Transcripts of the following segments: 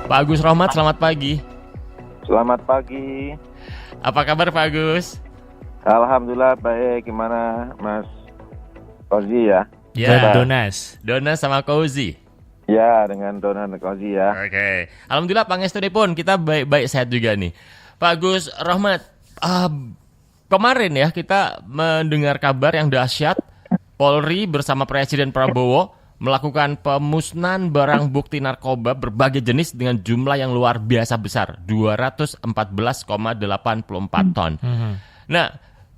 Pak Agus Rohmat, selamat pagi. Selamat pagi. Apa kabar Pak Agus? Alhamdulillah baik. Gimana Mas Kozi ya? Ya, Donas sama Kozi. Ya, dengan Donan Kozi ya. Oke. Alhamdulillah pun kita baik-baik sehat juga nih. Pak Agus Rohmat, kemarin ya kita mendengar kabar yang dahsyat. Polri bersama Presiden Prabowo melakukan pemusnahan barang bukti narkoba berbagai jenis dengan jumlah yang luar biasa besar, 214,84 ton. Nah,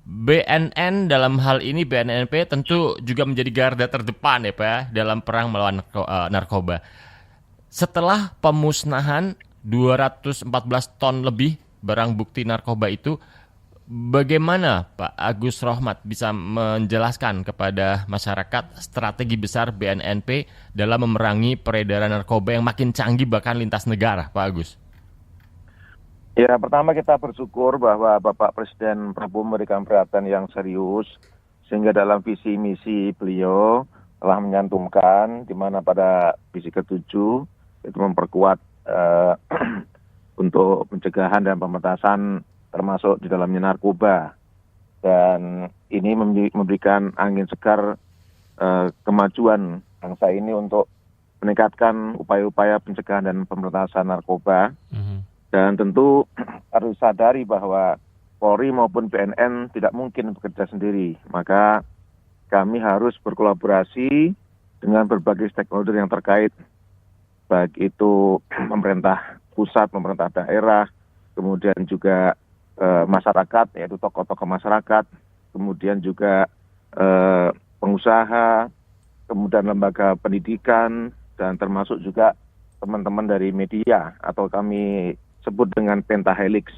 BNN dalam hal ini BNNP tentu juga menjadi garda terdepan ya Pak ya, dalam perang melawan narkoba. Setelah pemusnahan 214 ton lebih barang bukti narkoba itu, bagaimana Pak Agus Rohmat bisa menjelaskan kepada masyarakat strategi besar BNNP dalam memerangi peredaran narkoba yang makin canggih bahkan lintas negara, Pak Agus? Ya, pertama kita bersyukur bahwa Bapak Presiden Prabowo memberikan perhatian yang serius sehingga dalam visi misi beliau telah menyantumkan di mana pada visi ke-7 itu memperkuat untuk pencegahan dan pemberantasan termasuk di dalamnya narkoba, dan ini memberikan angin segar kemajuan bangsa ini untuk meningkatkan upaya-upaya pencegahan dan pemberantasan narkoba. Dan tentu harus sadari bahwa Polri maupun BNN tidak mungkin bekerja sendiri, maka kami harus berkolaborasi dengan berbagai stakeholder yang terkait, baik itu pemerintah pusat, pemerintah daerah, kemudian juga masyarakat, yaitu tokoh-tokoh masyarakat, kemudian juga pengusaha, kemudian lembaga pendidikan, dan termasuk juga teman-teman dari media atau kami sebut dengan pentahelix.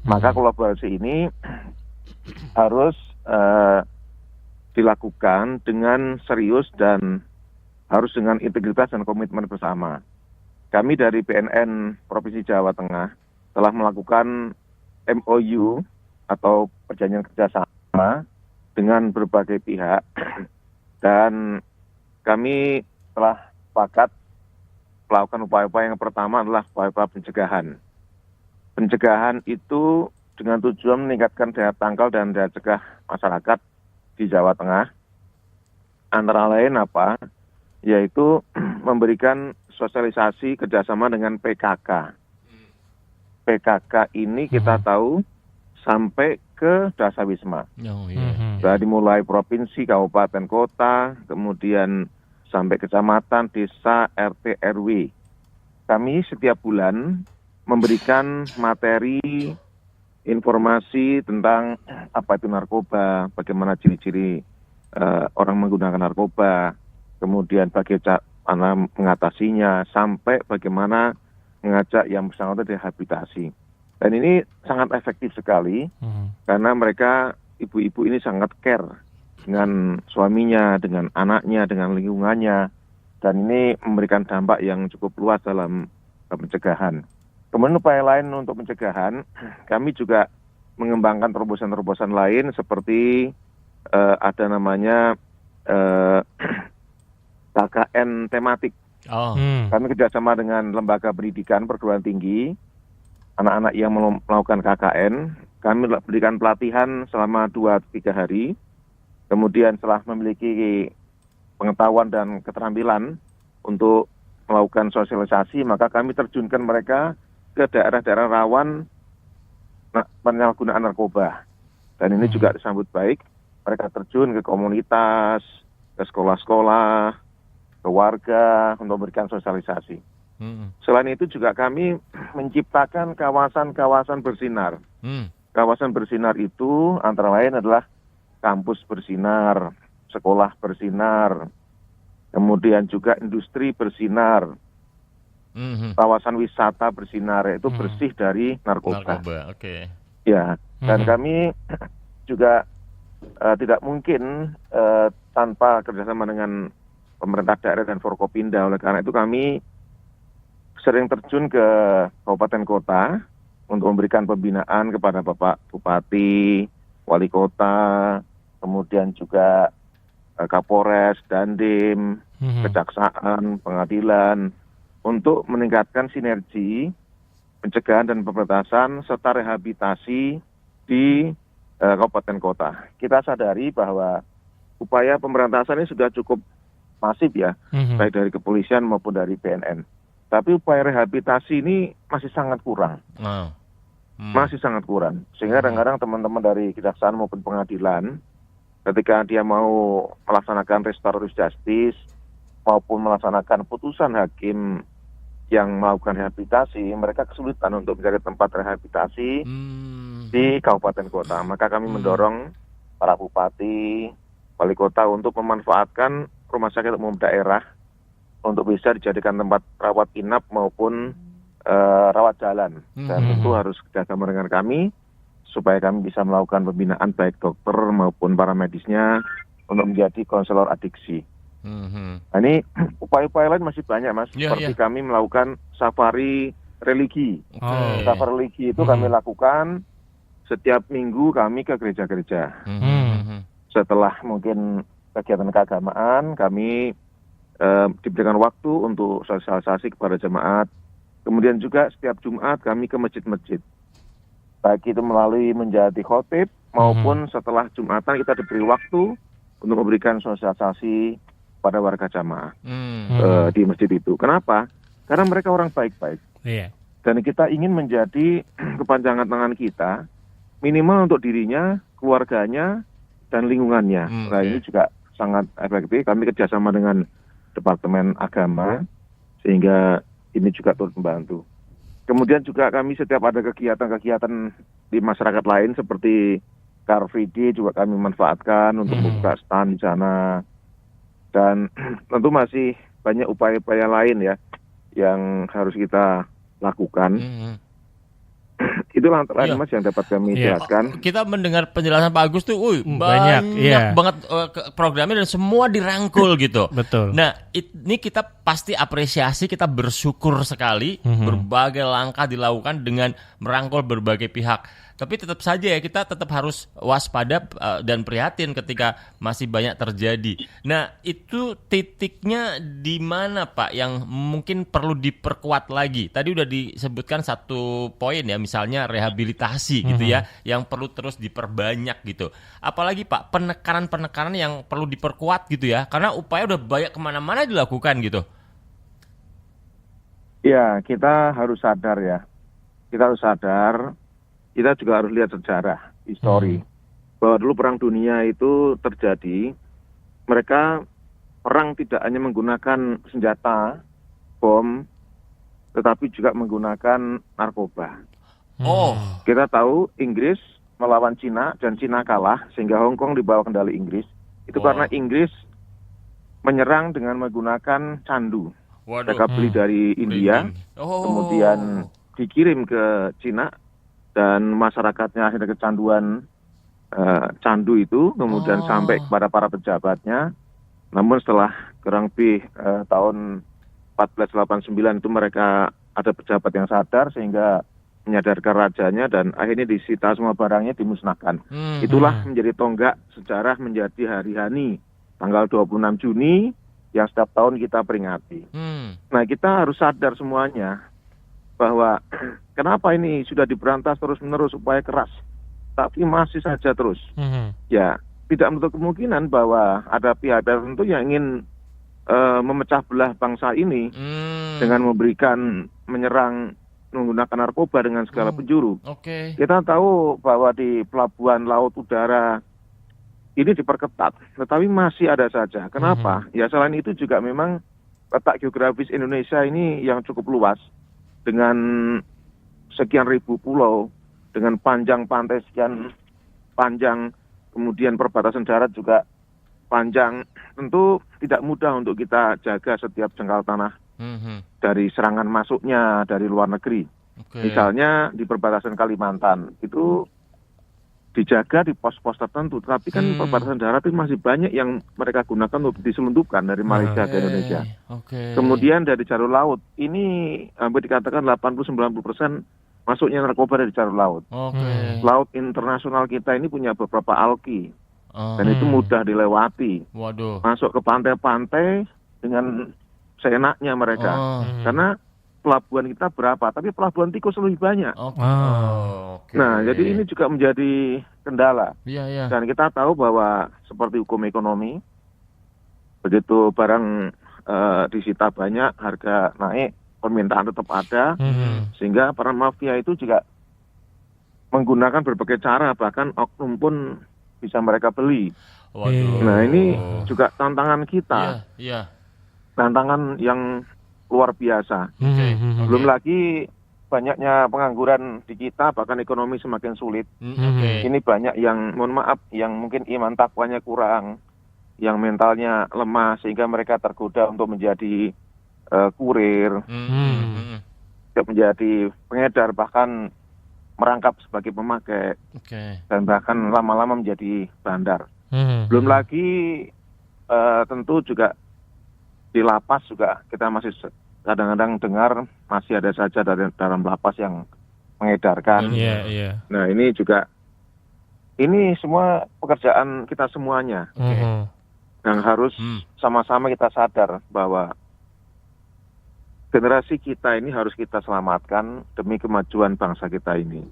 Maka kolaborasi ini harus dilakukan dengan serius dan harus dengan integritas dan komitmen bersama. Kami dari BNN Provinsi Jawa Tengah telah melakukan MOU atau perjanjian kerjasama dengan berbagai pihak, dan kami telah sepakat melakukan upaya-upaya. Yang pertama adalah upaya-upaya pencegahan. Pencegahan itu dengan tujuan meningkatkan daya tangkal dan daya cegah masyarakat di Jawa Tengah. Antara lain apa? Yaitu memberikan sosialisasi kerjasama dengan PKK. PKK ini kita tahu sampai ke Dasawisma. Dari mulai provinsi, kabupaten, kota, kemudian sampai kecamatan, desa, RT, RW. Kami setiap bulan memberikan materi, informasi tentang apa itu narkoba, bagaimana ciri-ciri orang menggunakan narkoba, kemudian bagaimana mengatasinya, sampai bagaimana mengajak yang bersangkutan rehabilitasi. Dan ini sangat efektif sekali karena mereka, ibu-ibu ini sangat care dengan suaminya, dengan anaknya, dengan lingkungannya, dan ini memberikan dampak yang cukup luas dalam pencegahan. Kemudian upaya lain untuk pencegahan, kami juga mengembangkan terobosan-terobosan lain seperti ada namanya KKN tematik. Kami kerjasama dengan lembaga pendidikan perguruan tinggi, anak-anak yang melakukan KKN, kami berikan pelatihan selama 2-3 hari. Kemudian setelah memiliki pengetahuan dan keterampilan untuk melakukan sosialisasi, maka kami terjunkan mereka ke daerah-daerah rawan penyalahgunaan narkoba. Dan ini juga disambut baik. Mereka terjun ke komunitas, ke sekolah-sekolah, ke warga untuk memberikan sosialisasi. Selain itu juga kami menciptakan kawasan-kawasan bersinar. Kawasan bersinar itu antara lain adalah kampus bersinar, sekolah bersinar, kemudian juga industri bersinar, kawasan wisata bersinar, yaitu bersih dari narkoba. Ya, dan kami juga tidak mungkin tanpa kerjasama dengan pemerintah daerah dan Forkopimda. Oleh karena itu kami sering terjun ke kabupaten kota untuk memberikan pembinaan kepada Bapak Bupati, Wali Kota, kemudian juga Kapolres, Dandim, Kejaksaan, Pengadilan, untuk meningkatkan sinergi pencegahan dan pemberantasan serta rehabilitasi di kabupaten kota. Kita sadari bahwa upaya pemberantasan ini sudah cukup masif ya, baik dari kepolisian maupun dari BNN. Tapi upaya rehabilitasi ini masih sangat kurang. Masih sangat kurang. Sehingga kadang-kadang teman-teman dari kejaksaan maupun pengadilan, ketika dia mau melaksanakan restoratif justice maupun melaksanakan putusan hakim yang melakukan rehabilitasi, mereka kesulitan untuk mencari tempat rehabilitasi di kabupaten kota. Maka kami mendorong para bupati, wali kota untuk memanfaatkan rumah sakit umum daerah untuk bisa dijadikan tempat rawat inap maupun rawat jalan. Dan tentu harus kerjasama dengan kami supaya kami bisa melakukan pembinaan baik dokter maupun para medisnya untuk menjadi konselor adiksi. Nah, ini upaya-upaya lain masih banyak, Mas. Seperti kami melakukan safari religi. Safari religi itu kami lakukan setiap minggu kami ke gereja-gereja. Setelah mungkin kegiatan keagamaan, kami diberikan waktu untuk sosialisasi kepada jemaat. Kemudian juga setiap Jumat kami ke masjid-masjid. Baik itu melalui menjadi khotib maupun setelah Jumatan kita diberi waktu untuk memberikan sosialisasi pada warga jamaah di masjid itu. Kenapa? Karena mereka orang baik-baik. Dan kita ingin menjadi kepanjangan tangan kita, minimal untuk dirinya, keluarganya, dan lingkungannya. Nah, ini juga sangat efektif. Kami kerjasama dengan Departemen Agama, sehingga ini juga turut membantu. Kemudian juga kami setiap ada kegiatan-kegiatan di masyarakat lain seperti Car Free Day juga kami manfaatkan untuk membuka stand di sana. Dan tentu masih banyak upaya-upaya lain ya yang harus kita lakukan. Itulah antara lain Mas yang dapat kami jelaskan. Kita mendengar penjelasan Pak Agus tuh, banyak banget programnya dan semua dirangkul gitu. Betul. Nah, ini kita pasti apresiasi, kita bersyukur sekali berbagai langkah dilakukan dengan merangkul berbagai pihak. Tapi tetap saja ya kita tetap harus waspada dan prihatin ketika masih banyak terjadi. Nah, itu titiknya di mana Pak yang mungkin perlu diperkuat lagi? Tadi udah disebutkan satu poin ya, misalnya rehabilitasi gitu ya, yang perlu terus diperbanyak gitu. Apalagi Pak, penekanan-penekanan yang perlu diperkuat gitu ya, karena upaya udah banyak kemana-mana dilakukan gitu. Ya, kita harus sadar ya. Kita harus sadar. Kita juga harus lihat sejarah, histori. Bahwa dulu Perang Dunia itu terjadi, mereka perang tidak hanya menggunakan senjata, bom, tetapi juga menggunakan narkoba. Kita tahu Inggris melawan Cina dan Cina kalah, sehingga Hong Kong dibawa kendali Inggris. Itu karena Inggris menyerang dengan menggunakan candu. Mereka beli dari India, kemudian dikirim ke Cina, dan masyarakatnya akhirnya kecanduan candu itu, kemudian sampai kepada para pejabatnya. Namun setelah kurang lebih tahun 1489 itu mereka ada pejabat yang sadar sehingga menyadarkan rajanya dan akhirnya disita semua barangnya, dimusnahkan. Itulah menjadi tonggak sejarah menjadi hari hani tanggal 26 Juni yang setiap tahun kita peringati. Nah, kita harus sadar semuanya bahwa kenapa ini sudah diberantas terus-menerus upaya keras, tapi masih saja terus. Ya, tidak menutup kemungkinan bahwa ada pihak tertentu yang ingin memecah belah bangsa ini dengan menyerang menggunakan narkoba dengan segala penjuru. Kita tahu bahwa di pelabuhan laut udara ini diperketat, tetapi masih ada saja. Kenapa? Ya selain itu juga memang letak geografis Indonesia ini yang cukup luas, dengan sekian ribu pulau, dengan panjang pantai sekian panjang, kemudian perbatasan darat juga panjang. Tentu tidak mudah untuk kita jaga setiap jengkal tanah dari serangan masuknya dari luar negeri. Misalnya di perbatasan Kalimantan, itu dijaga di pos-pos tertentu, tetapi kan perbatasan darat itu masih banyak yang mereka gunakan untuk diselundupkan dari Malaysia ke Indonesia. Kemudian dari jalur laut, ini hampir dikatakan 80-90% masuknya narkoba dari jalur laut. Laut internasional kita ini punya beberapa alki, dan itu mudah dilewati. Masuk ke pantai-pantai dengan seenaknya mereka, karena pelabuhan kita berapa, tapi pelabuhan tikus lebih banyak. Oke. Nah, jadi ini juga menjadi kendala. Iya. Dan kita tahu bahwa seperti hukum ekonomi, begitu barang disita banyak, harga naik, permintaan tetap ada, sehingga para mafia itu juga menggunakan berbagai cara, bahkan oknum pun bisa mereka beli. Waduh. Nah, ini juga tantangan kita. Iya. Tantangan yang luar biasa. Belum lagi banyaknya pengangguran di kita, bahkan ekonomi semakin sulit. Ini banyak yang, mohon maaf, yang mungkin iman takwanya kurang, yang mentalnya lemah, sehingga mereka tergoda untuk menjadi kurir, menjadi pengedar, bahkan merangkap sebagai pemakai, dan bahkan lama-lama menjadi bandar. Belum lagi tentu juga di lapas juga kita masih kadang-kadang dengar masih ada saja dalam lapas yang mengedarkan. Nah, ini juga, ini semua pekerjaan kita semuanya. Yang harus sama-sama kita sadar bahwa generasi kita ini harus kita selamatkan demi kemajuan bangsa kita ini.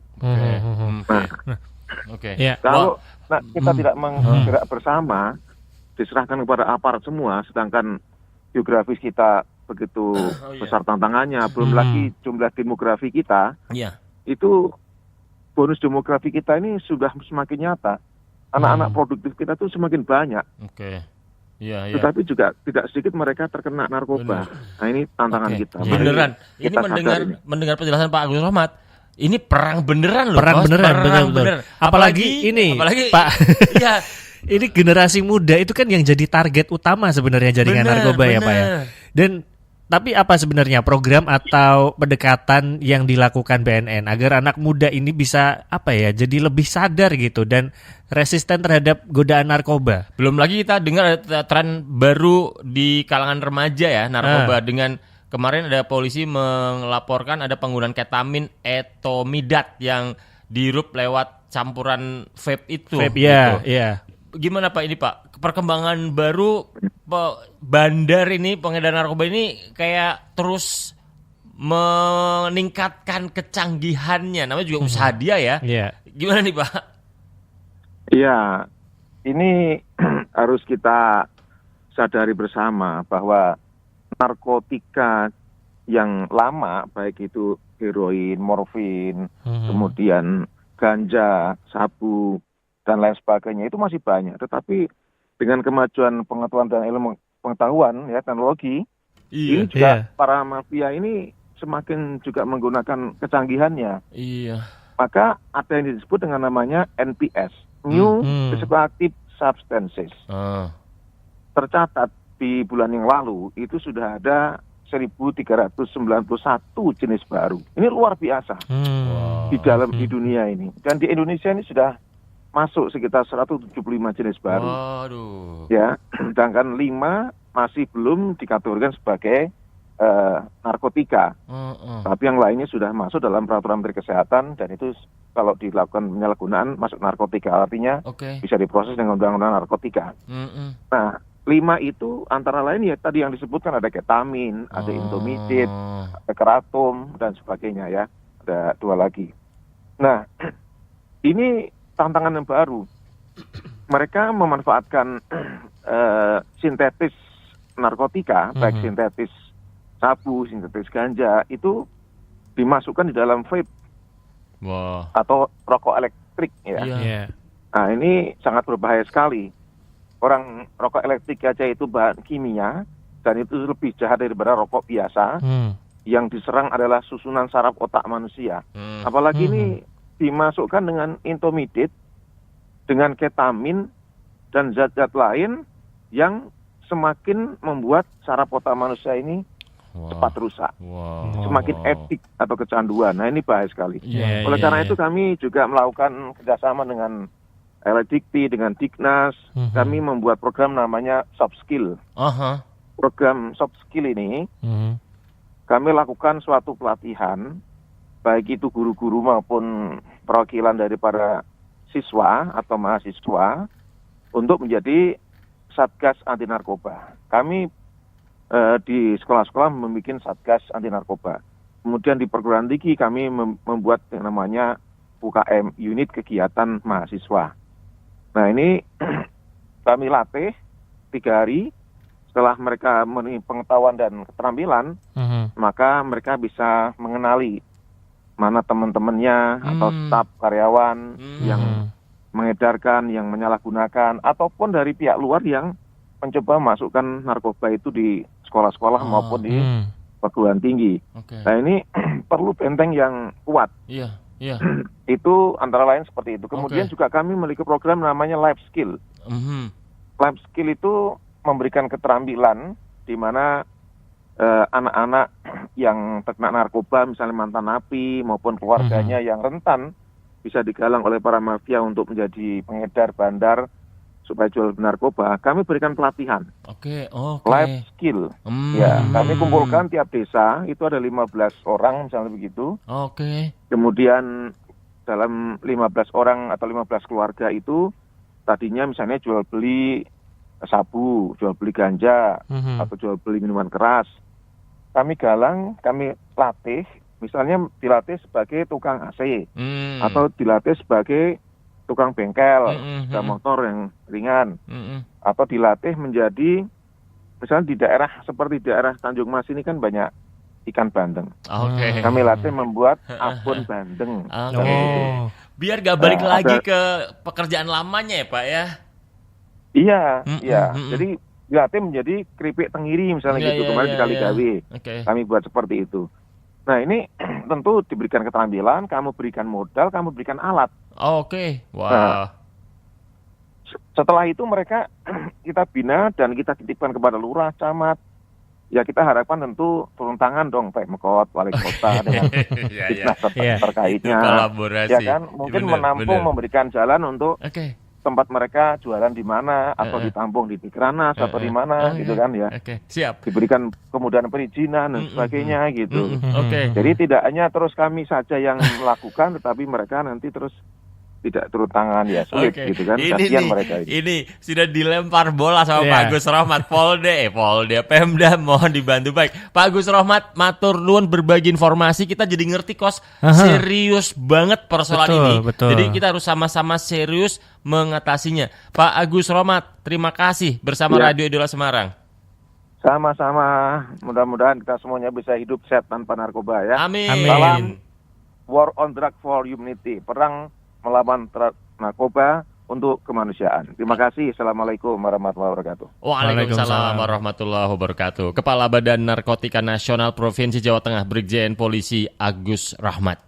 Kalau kita tidak menggerak bersama, diserahkan kepada aparat semua, sedangkan geografis kita begitu besar tantangannya, belum lagi jumlah demografi kita, itu bonus demografi kita ini sudah semakin nyata. Anak-anak produktif kita tuh semakin banyak. Tetapi juga tidak sedikit mereka terkena narkoba. Nah, ini tantangan kita. Beneran. Ini mendengar penjelasan Pak Agus Rohmat, ini perang beneran loh. Perang beneran. Apalagi Pak. Iya. Ini generasi muda itu kan yang jadi target utama sebenarnya jaringan narkoba ya Pak ya. Dan tapi apa sebenarnya program atau pendekatan yang dilakukan BNN agar anak muda ini bisa jadi lebih sadar gitu dan resisten terhadap godaan narkoba? Belum lagi kita dengar ada tren baru di kalangan remaja ya, narkoba dengan kemarin ada polisi melaporkan ada penggunaan ketamin etomidat yang dirup lewat campuran vape itu. Iya. Gimana Pak ini Pak, perkembangan baru bandar ini, pengedar narkoba ini kayak terus meningkatkan kecanggihannya, namanya juga usaha dia ya. Gimana nih Pak? Iya, ini harus kita sadari bersama bahwa narkotika yang lama, baik itu heroin, morfin, kemudian ganja, sabu, dan lain sebagainya, itu masih banyak. Tetapi dengan kemajuan pengetahuan dan ilmu pengetahuan, ya, teknologi, ini juga para mafia ini semakin juga menggunakan kecanggihannya. Maka ada yang disebut dengan namanya NPS, New Psychoactive Substances. Tercatat di bulan yang lalu itu sudah ada 1.391 jenis baru. Ini luar biasa di dunia ini. Dan di Indonesia ini sudah masuk sekitar 175 jenis baru. Ya, sedangkan 5 masih belum dikategorikan sebagai narkotika. Tapi yang lainnya sudah masuk dalam peraturan Menteri Kesehatan, dan itu kalau dilakukan penyalahgunaan masuk narkotika, artinya bisa diproses dengan undang-undang narkotika. Nah, 5 itu antara lain ya tadi yang disebutkan, ada ketamin, ada indomidate, ada keratum, dan sebagainya ya. Ada 2 lagi. Nah, ini tantangan yang baru. Mereka memanfaatkan sintetis narkotika, baik sintetis sabu, sintetis ganja, itu dimasukkan di dalam vape atau rokok elektrik ya. Nah, ini sangat berbahaya sekali. Orang rokok elektrik aja itu bahan kimia, dan itu lebih jahat daripada rokok biasa. Yang diserang adalah susunan saraf otak manusia. Apalagi ini dimasukkan dengan indomidate, dengan ketamin, dan zat-zat lain yang semakin membuat saraf otak manusia ini cepat rusak. Semakin edik atau kecanduan. Nah, ini bahaya sekali. Oleh karena itu kami juga melakukan kerjasama dengan LDikti, dengan Dignas. Kami membuat program namanya Soft Skill. Program Soft Skill ini kami lakukan suatu pelatihan, baik itu guru-guru maupun perwakilan dari para siswa atau mahasiswa, untuk menjadi Satgas Anti Narkoba. Kami di sekolah-sekolah membuat Satgas Anti Narkoba. Kemudian di perguruan tinggi kami membuat yang namanya UKM, unit kegiatan mahasiswa. Nah ini kami latih 3 hari. Setelah mereka memiliki pengetahuan dan keterampilan, maka mereka bisa mengenali mana teman-temannya atau staf karyawan yang mengedarkan, yang menyalahgunakan, ataupun dari pihak luar yang mencoba masukkan narkoba itu di sekolah-sekolah maupun di perguruan tinggi. Okay. Nah ini perlu benteng yang kuat. Iya, iya. Itu antara lain seperti itu. Kemudian juga kami memiliki program namanya life skill. Life skill itu memberikan keterampilan di mana anak-anak yang terkena narkoba, misalnya mantan napi maupun keluarganya yang rentan, bisa digalang oleh para mafia untuk menjadi pengedar bandar supaya jual narkoba. Kami berikan pelatihan. Life skill. Ya, kami kumpulkan tiap desa, itu ada 15 orang misalnya begitu. Kemudian dalam 15 orang atau 15 keluarga itu tadinya misalnya jual beli sabu, jual beli ganja, atau jual beli minuman keras. Kami galang, kami latih, misalnya dilatih sebagai tukang AC, atau dilatih sebagai tukang bengkel, sepeda motor yang ringan, atau dilatih menjadi, misalnya di daerah seperti daerah Tanjung Mas ini kan banyak ikan bandeng. Kami latih membuat abon bandeng. Biar gak balik lagi ke pekerjaan lamanya ya Pak ya? Iya, iya. Jadi dilatih menjadi keripik tenggiri misalnya gitu, kemarin di Kaligawe. Kami buat seperti itu. Nah ini tentu diberikan keterampilan, kamu berikan modal, kamu berikan alat. Nah, setelah itu mereka kita bina dan kita titipkan kepada lurah, camat. Ya kita harapkan tentu turun tangan dong Pemkot, wali kota dengan dinas terkaitnya. Ya kan, mungkin menampung, memberikan jalan untuk tempat mereka jualan di mana, atau ditampung di Tikranas atau di mana gitu kan ya. Siap. Diberikan kemudahan perizinan dan sebagainya gitu. Jadi tidak hanya terus kami saja yang melakukan, tetapi mereka nanti terus tidak turun tangan, ya sulit gitu kan. Kasihan mereka ini sudah dilempar bola sama Pak Agus Rohmat. Polda Pemda mohon dibantu. Baik Pak Agus Rohmat, matur nuwun berbagi informasi, kita jadi ngerti kos serius banget persoalan ini. Jadi kita harus sama-sama serius mengatasinya. Pak Agus Rohmat, terima kasih bersama Radio Idola Semarang. Sama-sama, mudah-mudahan kita semuanya bisa hidup sehat tanpa narkoba ya. Amin. Salam War on Drug for Humanity, perang melawan narkoba untuk kemanusiaan. Terima kasih. Assalamualaikum warahmatullahi wabarakatuh. Waalaikumsalam warahmatullahi wabarakatuh. Kepala Badan Narkotika Nasional Provinsi Jawa Tengah, Brigjen Polisi Agus Rohmat.